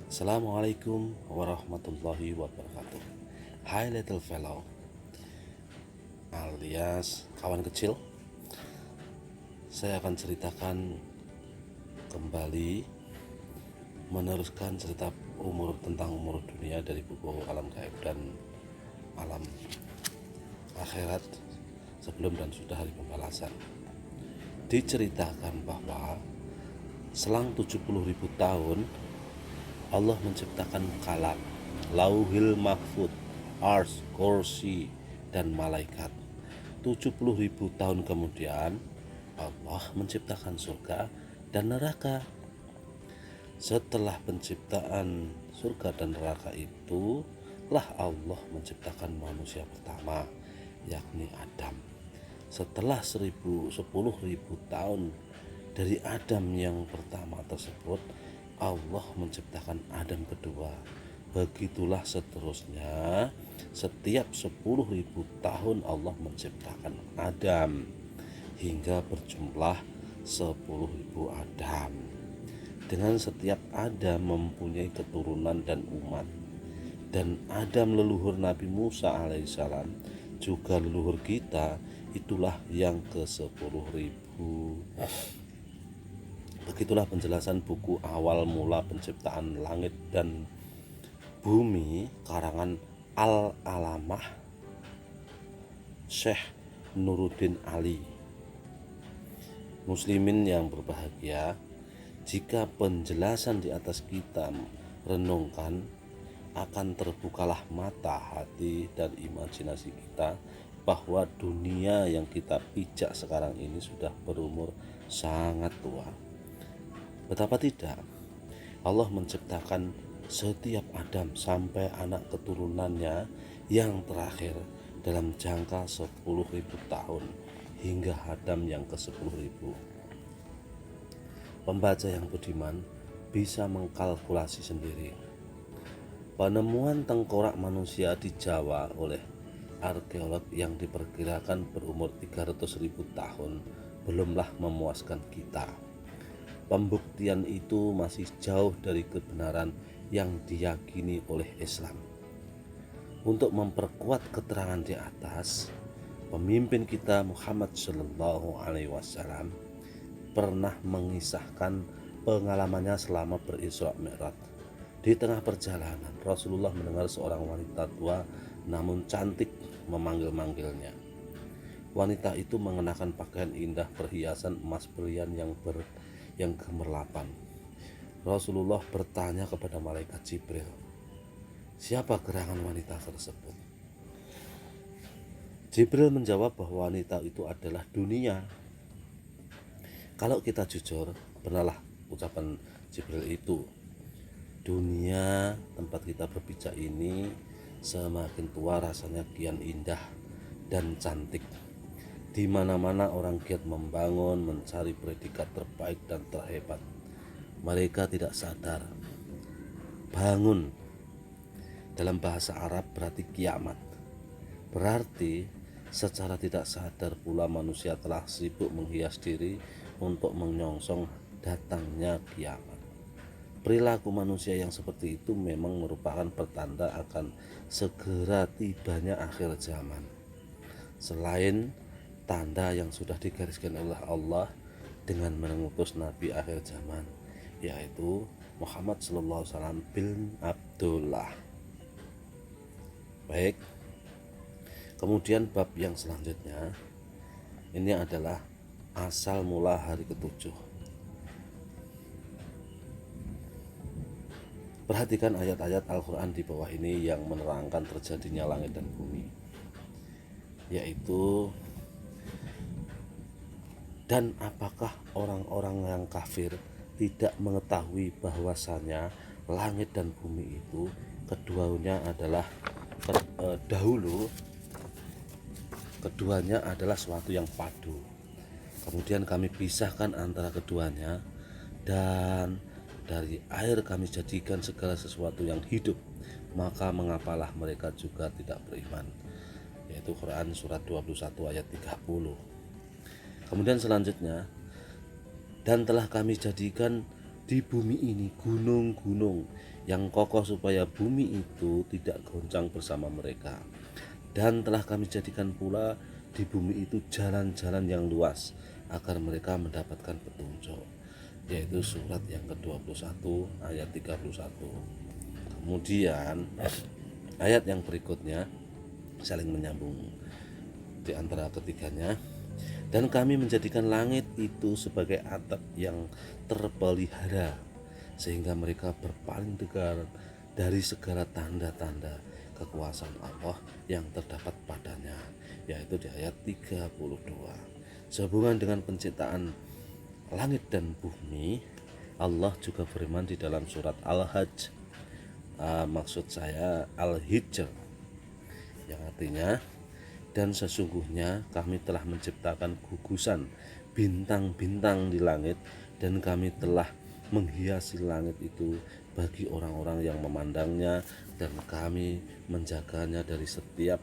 Assalamualaikum warahmatullahi wabarakatuh. Hi little fellow, alias kawan kecil. Saya akan ceritakan kembali, meneruskan cerita tentang umur dunia dari buku Alam Gaib dan Alam Akhirat sebelum dan sudah hari pembalasan. Diceritakan bahwa selang 70.000 tahun Allah menciptakan kalam, lauhil mahfud, ars, kursi, dan malaikat. 70.000 tahun kemudian Allah menciptakan surga dan neraka. Setelah penciptaan surga dan neraka itu lah Allah menciptakan manusia pertama, yakni Adam. Setelah 10.000 tahun dari Adam yang pertama tersebut, Allah menciptakan Adam kedua. Begitulah seterusnya. Setiap 10.000 tahun Allah menciptakan Adam hingga berjumlah 10.000 Adam. Dengan setiap Adam mempunyai keturunan dan umat. Dan Adam leluhur Nabi Musa alaihissalam juga leluhur kita, itulah yang ke-10.000. Begitulah penjelasan buku awal mula penciptaan langit dan bumi karangan Al-Alamah Syekh Nuruddin Ali. Muslimin yang berbahagia, jika penjelasan di atas kita renungkan, akan terbukalah mata, hati, dan imajinasi kita bahwa dunia yang kita pijak sekarang ini sudah berumur sangat tua. Betapa tidak, Allah menciptakan setiap Adam sampai anak keturunannya yang terakhir dalam jangka 10.000 tahun hingga Adam yang ke-10.000. Pembaca yang budiman bisa mengkalkulasi sendiri. Penemuan tengkorak manusia di Jawa oleh arkeolog yang diperkirakan berumur 300.000 tahun belumlah memuaskan kita. Pembuktian itu masih jauh dari kebenaran yang diyakini oleh Islam. Untuk memperkuat keterangan di atas, pemimpin kita Muhammad Shallallahu Alaihi Wasallam pernah mengisahkan pengalamannya selama berisra Mi'raj. Di tengah perjalanan, Rasulullah mendengar seorang wanita tua namun cantik memanggil-manggilnya. Wanita itu mengenakan pakaian indah perhiasan emas berlian yang gemerlapan. Rasulullah bertanya kepada malaikat Jibril, siapa gerangan wanita tersebut? Jibril menjawab bahwa wanita itu adalah dunia. Kalau kita jujur, benarlah ucapan Jibril itu. Dunia tempat kita berpijak ini semakin tua rasanya kian indah dan cantik. Di mana-mana orang giat membangun, mencari predikat terbaik dan terhebat. Mereka tidak sadar. Bangun dalam bahasa Arab berarti kiamat. Berarti secara tidak sadar pula manusia telah sibuk menghias diri untuk menyongsong datangnya kiamat. Perilaku manusia yang seperti itu memang merupakan pertanda akan segera tibanya akhir zaman. Selain tanda yang sudah digariskan oleh Allah dengan mengutus Nabi akhir zaman, yaitu Muhammad Sallallahu Alaihi Wasallam bin Abdullah. Baik, kemudian bab yang selanjutnya ini adalah asal mula hari ketujuh. Perhatikan ayat-ayat Al-Quran di bawah ini yang menerangkan terjadinya langit dan bumi, yaitu, dan apakah orang-orang yang kafir tidak mengetahui bahwasanya langit dan bumi itu keduanya adalah keduanya adalah suatu yang padu. Kemudian kami pisahkan antara keduanya, dan dari air kami jadikan segala sesuatu yang hidup. Maka mengapalah mereka juga tidak beriman. Yaitu Quran surat 21 ayat 30. Kemudian selanjutnya, dan telah kami jadikan di bumi ini gunung-gunung yang kokoh supaya bumi itu tidak goncang bersama mereka. Dan telah kami jadikan pula di bumi itu jalan-jalan yang luas agar mereka mendapatkan petunjuk, yaitu surat yang ke-21 ayat 31. Kemudian ayat yang berikutnya saling menyambung di antara ketiganya. Dan kami menjadikan langit itu sebagai atap yang terpelihara sehingga mereka berpaling dekat dari segala tanda-tanda kekuasaan Allah yang terdapat padanya, yaitu di ayat 32. Sehubungan dengan penciptaan langit dan bumi, Allah juga firman di dalam surat Al-Hajj, maksud saya Al-Hijr, yang artinya, dan sesungguhnya kami telah menciptakan gugusan bintang-bintang di langit, dan kami telah menghiasi langit itu bagi orang-orang yang memandangnya, dan kami menjaganya dari setiap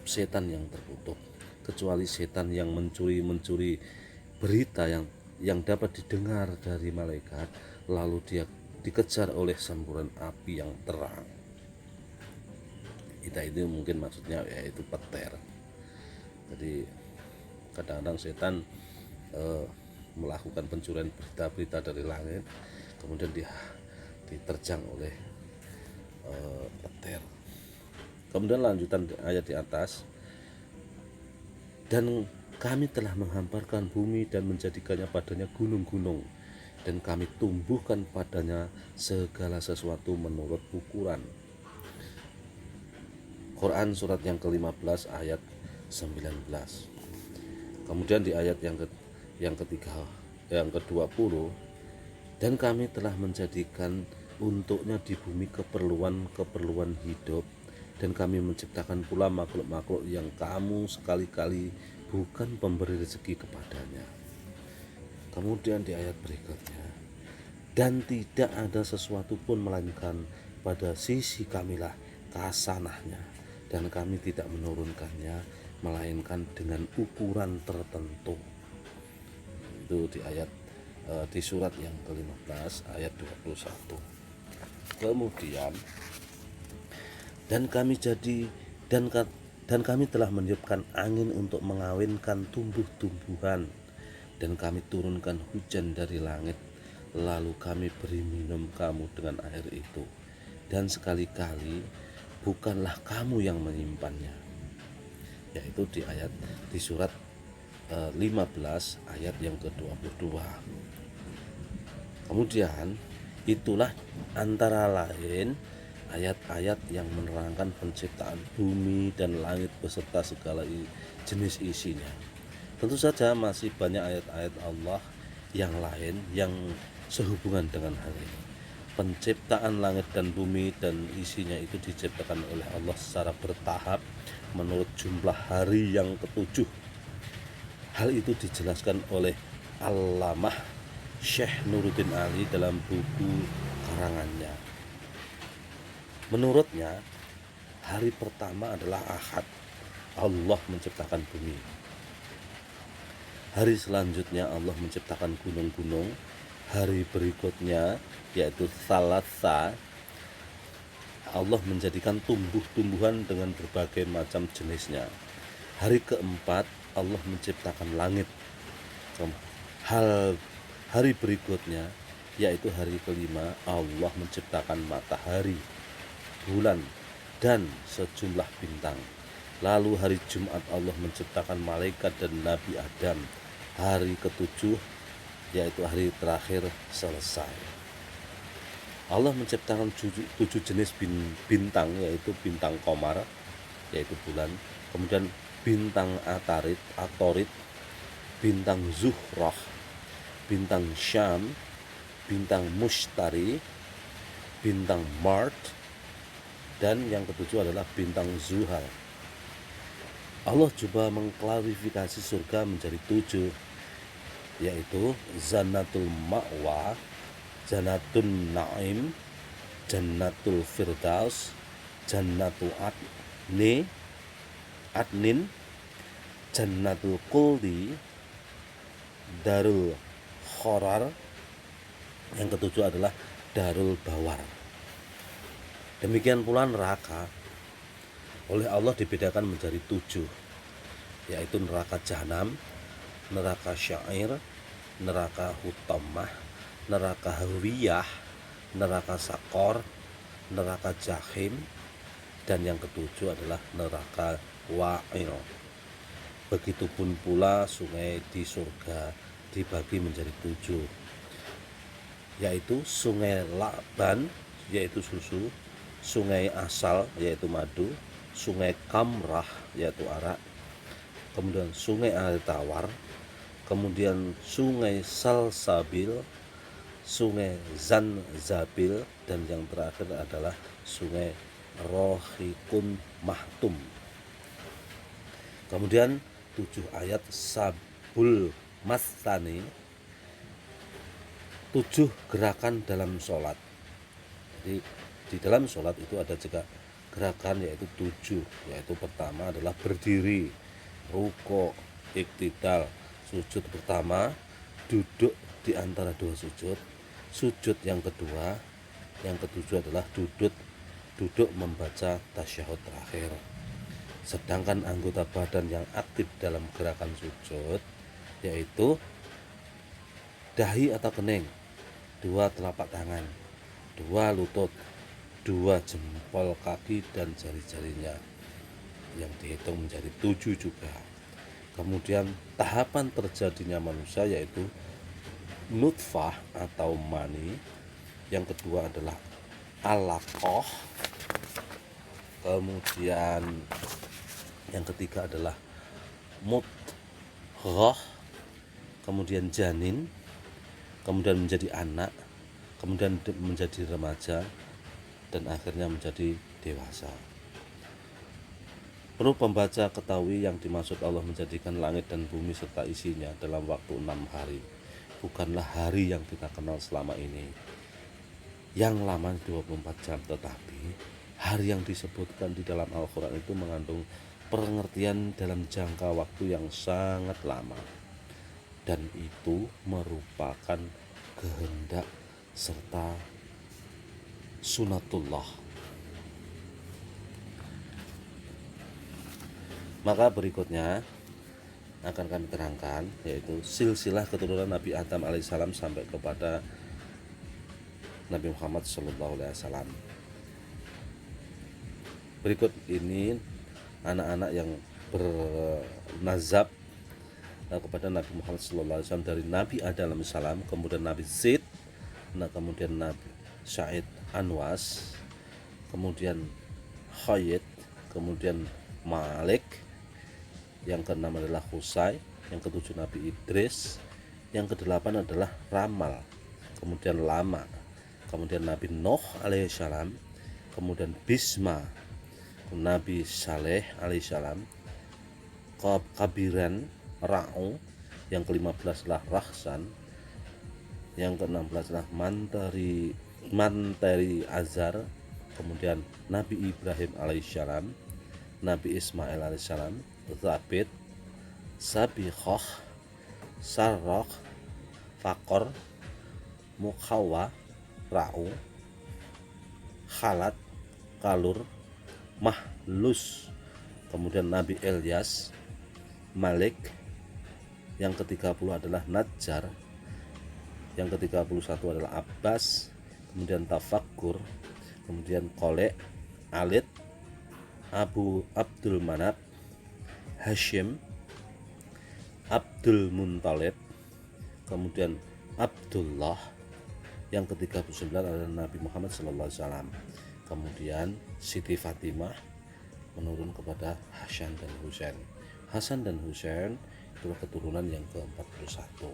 setan yang terkutuk, kecuali setan yang mencuri berita yang dapat didengar dari malaikat, lalu dia dikejar oleh semburan api yang terang. Itu mungkin maksudnya yaitu petir. Jadi kadang-kadang setan melakukan pencurian berita-berita dari langit, kemudian dia diterjang oleh petir. Kemudian lanjutan ayat di atas, dan kami telah menghamparkan bumi dan menjadikannya padanya gunung-gunung, dan kami tumbuhkan padanya segala sesuatu menurut ukuran. Quran surat yang ke-15 ayat 19. Kemudian di ayat yang ke-20, dan kami telah menjadikan untuknya di bumi keperluan hidup, dan kami menciptakan pula makhluk-makhluk yang kamu sekali-kali bukan pemberi rezeki kepadanya. Kemudian di ayat berikutnya, dan tidak ada sesuatu pun melainkan pada sisi kamilah kasanahnya, dan kami tidak menurunkannya melainkan dengan ukuran tertentu. Itu di ayat di surat yang ke-15 ayat 21. Kemudian dan kami telah meniupkan angin untuk mengawinkan tumbuh-tumbuhan, dan kami turunkan hujan dari langit, lalu kami beri minum kamu dengan air itu, dan sekali-kali bukanlah kamu yang menyimpannya. Yaitu di surat 15 ayat yang ke-22. Kemudian itulah antara lain ayat-ayat yang menerangkan penciptaan bumi dan langit beserta segala jenis isinya. Tentu saja masih banyak ayat-ayat Allah yang lain yang sehubungan dengan hal ini. Penciptaan langit dan bumi dan isinya itu diciptakan oleh Allah secara bertahap menurut jumlah hari yang ketujuh. Hal itu dijelaskan oleh Allamah Syekh Nuruddin Ali dalam buku karangannya. Menurutnya, hari pertama adalah Ahad, Allah menciptakan bumi. Hari selanjutnya Allah menciptakan gunung-gunung. Hari berikutnya yaitu Salasa, Allah menjadikan tumbuh-tumbuhan dengan berbagai macam jenisnya. Hari keempat Allah menciptakan langit. Hari berikutnya yaitu hari kelima Allah menciptakan matahari, bulan, dan sejumlah bintang. Lalu hari Jumat Allah menciptakan malaikat dan Nabi Adam. Hari ketujuh yaitu hari terakhir selesai. Allah menciptakan 7 jenis bintang, yaitu bintang Qamar, yaitu bulan, kemudian bintang Atorid, bintang Zuhrah, bintang Syam, bintang Mushtari, bintang Mart, dan yang ketujuh adalah bintang Zuhal. Allah juga mengklarifikasi surga menjadi 7, yaitu Jannatul Ma'wa, Jannatul Naim, Jannatul Firdaus, Jannatul Adnin, Jannatul Quldi, Darul Khorar, Yang ketujuh adalah Darul Bawar. Demikian pula neraka oleh Allah dibedakan menjadi 7, yaitu neraka Jahanam, neraka Syair, neraka Hutamah, neraka Hawiyah, neraka Sakor, neraka Jahim, dan yang ketujuh adalah neraka Wa'il. Begitupun pula sungai di surga dibagi menjadi 7, yaitu sungai Laban yaitu susu, sungai Asal yaitu madu, sungai Kamrah yaitu arak, kemudian sungai Air Tawar, kemudian sungai Salsabil, sungai Zanzabil, dan yang terakhir adalah sungai Rohikun Mahtum. Kemudian 7 ayat Sabul Masani, 7 gerakan dalam sholat. Jadi di dalam sholat itu ada juga gerakan yaitu 7, yaitu pertama adalah berdiri, ruko, iktidal, sujud pertama, duduk di antara 2 sujud, sujud yang kedua, yang ketujuh adalah duduk membaca tasyahud terakhir. Sedangkan anggota badan yang aktif dalam gerakan sujud yaitu dahi atau kening, 2 telapak tangan, 2 lutut, 2 jempol kaki dan jari-jarinya, yang dihitung menjadi 7 juga. Kemudian tahapan terjadinya manusia yaitu nutfah atau mani, yang kedua adalah alaqah, kemudian yang ketiga adalah mudghah, kemudian janin, kemudian menjadi anak, kemudian menjadi remaja, dan akhirnya menjadi dewasa. Perlu pembaca ketahui yang dimaksud Allah menjadikan langit dan bumi serta isinya dalam waktu 6 hari bukanlah hari yang kita kenal selama ini, yang lama 24 jam, tetapi hari yang disebutkan di dalam Al-Quran itu mengandung pengertian dalam jangka waktu yang sangat lama, dan itu merupakan kehendak serta sunatullah. Maka berikutnya akan kami terangkan yaitu silsilah keturunan Nabi Adam alaihissalam sampai kepada Nabi Muhammad SAW. Berikut ini anak-anak yang bernazab kepada Nabi Muhammad SAW dari Nabi Adam alaihissalam, kemudian Nabi Zaid, kemudian Nabi Syed Anwas, kemudian Khayyid, kemudian Malik, yang keenam adalah Husay, yang ketujuh Nabi Idris, yang kedelapan adalah Ramal, kemudian Lama, kemudian Nabi Nuh alaihissalam, kemudian Bisma, Nabi Saleh alaihissalam, Kabiran Ra'u, yang ke-15 adalah Rahsan, yang ke-16 adalah Manteri Azar, kemudian Nabi Ibrahim alaihissalam, Nabi Ismail alaihissalam, Zabid, Sabiqah, Sarraq, Fakor, Mukhawa, Ra'u, Khalat, Kalur, Mahlus, kemudian Nabi Ilyas, Malik, yang ke-30 adalah Najjar, yang ke-31 adalah Abbas, kemudian Tafakkur, kemudian Kolek, Alid, Abu Abdul Manab, Hashim, Abdul Muntalib, kemudian Abdullah, yang ke-39 adalah Nabi Muhammad SAW. Kemudian Siti Fatimah menurun kepada Hasan dan Husain. Hasan dan Husain itulah keturunan yang ke-41.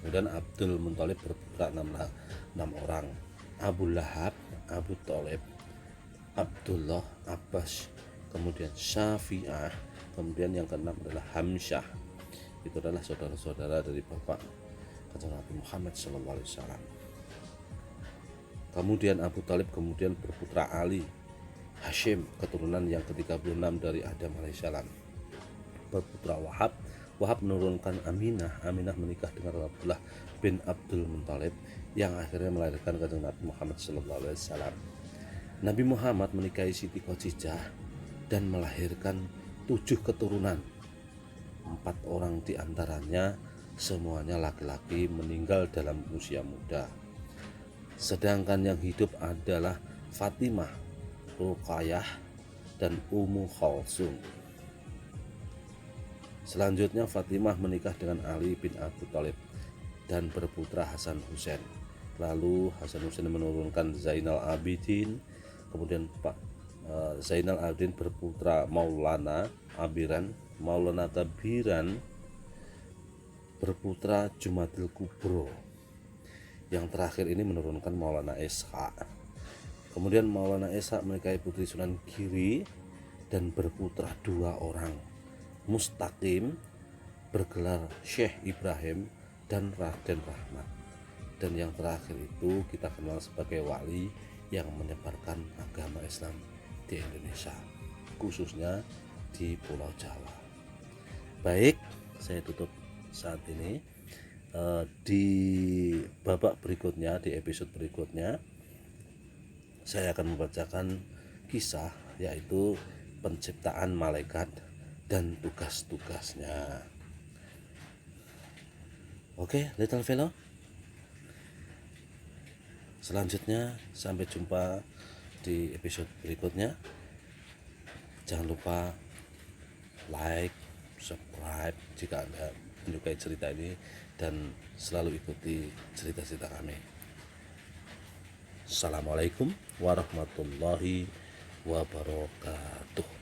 Kemudian Abdul Muntalib berputra 6 orang, Abu Lahab, Abu Thalib, Abdullah, Abbas, kemudian Syafi'ah, kemudian yang ke-6 adalah Hamsyah. Itu adalah saudara-saudara dari bapak kanjeng Nabi Muhammad SAW. Kemudian Abu Thalib kemudian berputra Ali, Hashim, keturunan yang ke-36 dari Adam alaihissalam, berputra Wahab, Wahab menurunkan Aminah. Aminah menikah dengan Abdullah bin Abdul Muthalib yang akhirnya melahirkan kanjeng Nabi Muhammad SAW. Nabi Muhammad menikahi Siti Khadijah dan melahirkan 7 keturunan. 4 orang diantaranya semuanya laki-laki meninggal dalam usia muda. Sedangkan yang hidup adalah Fatimah, Ruqayyah, dan Ummu Khalsum. Selanjutnya Fatimah menikah dengan Ali bin Abi Thalib dan berputra Hasan Husain. Lalu Hasan Husain menurunkan Zainal Abidin, kemudian Zainal Abidin berputra Maulana Abiran, Maulana Kabiran berputra Jumadil Kubro. Yang terakhir ini menurunkan Maulana Ishaq. Kemudian Maulana Ishaq menikahi putri Sunan Giri dan berputra 2 orang, Mustaqim bergelar Syekh Ibrahim dan Raden Rahmat. Dan yang terakhir itu kita kenal sebagai wali yang menyebarkan agama Islam di Indonesia, khususnya di Pulau Jawa. Baik, saya tutup saat ini. Di babak berikutnya, di episode berikutnya, saya akan membacakan kisah yaitu penciptaan malaikat dan tugas-tugasnya. Oke, little fellow. Selanjutnya sampai jumpa di episode berikutnya. Jangan lupa like, subscribe jika Anda menyukai cerita ini dan selalu ikuti cerita-cerita kami. Assalamualaikum warahmatullahi wabarakatuh.